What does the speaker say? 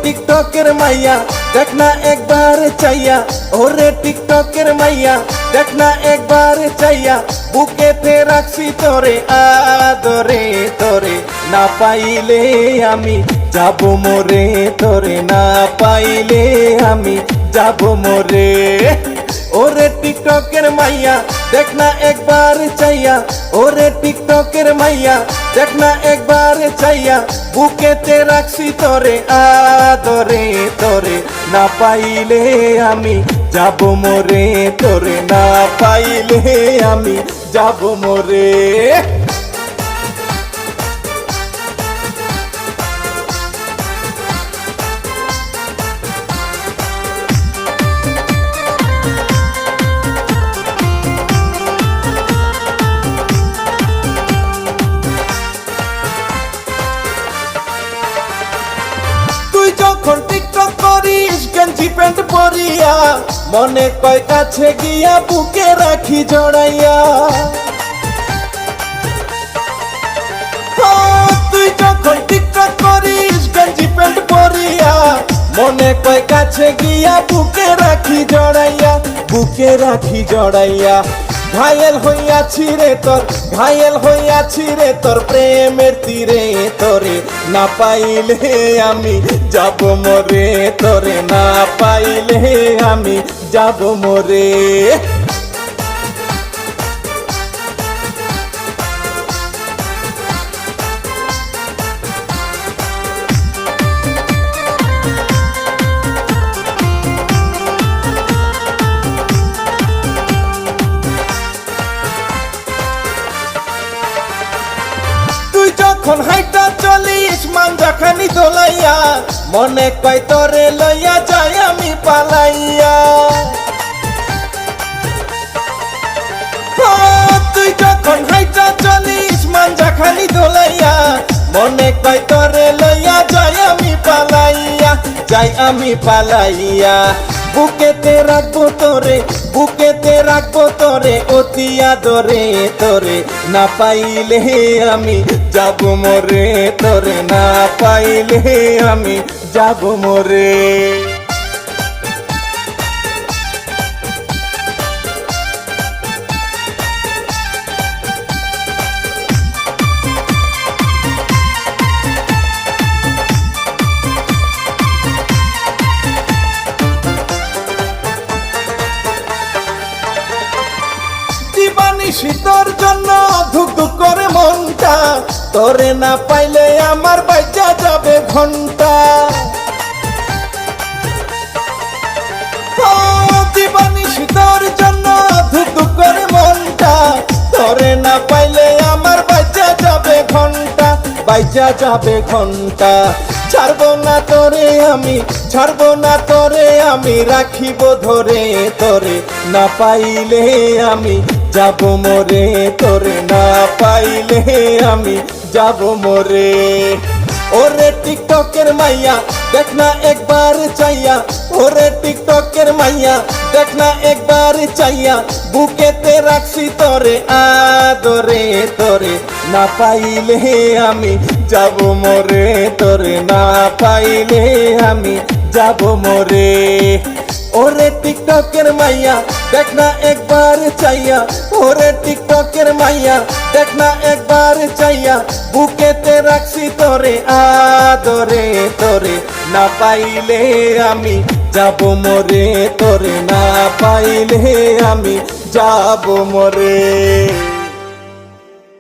টিকটকের মাইয়া দেখ না একবার চাইয়া, ওরে টিকটকের মাইয়া দেখ না একবার চাইয়া, বুকেতে রাখছি তোরে আদরে, তোরে না পাইলে আমি যাব মরে, তোরে না পাইলে আমি যাব মরে। ওরে টিকটকের মাইয়া দেখ না একবার চাইয়া, ওরে টিকটকের মাইয়া দেখ না একবার চাইয়া, বুকেতে রাখছি তোরে আদরে, তোরে না পাইলে আমি যাব মরে, তোরে না পাইলে আমি যাব মরে। যখন টিকটক করিস গেঞ্জি প্যান্ট পরিয়া, মনে কয় কাছে গিয়া বুকে রাখি জড়াইয়া। তুই যখন টিকটক করিস গেঞ্জি প্যান্ট পরিয়া, মনে কয় কাছে গিয়া বুকে রাখি জড়াইয়া, বুকে রাখি জড়াইয়া। ঘায়েল হইয়াছি রে তোর, ঘায়েল হইয়াছি রে তোর প্রেমের তীরে, তোরে না পাইলে আমি যাব মরে, তোরে না পাইলে আমি যাব মরে। যখন হাইটা চলিস মাঞ্জাখানি দোলাইয়া, মনে কয় তোরে লইয়া যাই আমি পালাইয়া। তুই যখন হাইটা চলিস মাঞ্জাখানি দোলাইয়া, মনে কয় তোরে লইয়া যাই আমি পালাইয়া, যাই আমি পালাইয়া। বুকেতে রাখবো তোরে, বুকেতে রাখবো তোরে অতি আদরে, তোরে না পাইলে আমি যাব মরে, তোরে না পাইলে আমি যাব মরে। শীতর জন্য ধুক ধুক করে মনটা, তোরে না পাইলে আমার বাচ্চা যাবে ঘন্টা। দিবানি শীতর জন্য ধুক ধুক করে মনটা, তোরে না পাইলে আমার বাচ্চা যাবে ঘন্টা, বাচ্চা যাবে ঘন্টা। ছাড়বো না তোরে আমি, ছাড়বো না তোরে আমি, রাখিব ধরে, তোরে না পাইলে আমি যাব মরে, তোরে না পাইলে আমি যাব মরে। ওরে টিকটকের মাইয়া দেখ না একবার চাইয়া, ওরে টিকটকের মাইয়া দেখ না একবার চাইয়া, বুকেতে রাখছি তোরে আদরে, তোরে না পাইলে আমি যাব মরে, তোরে না পাইলে আমি যাব মরে। ওরে টিকটকের মাইয়া দেখ না একবার চাইয়া, ওরে টিকটকের মাইয়া দেখ না একবার চাইয়া, বুকেতে রাখছি তোরে আদরে, তোরে না পাইলে আমি যাব মরে, তোরে না পাইলে আমি যাব মরে।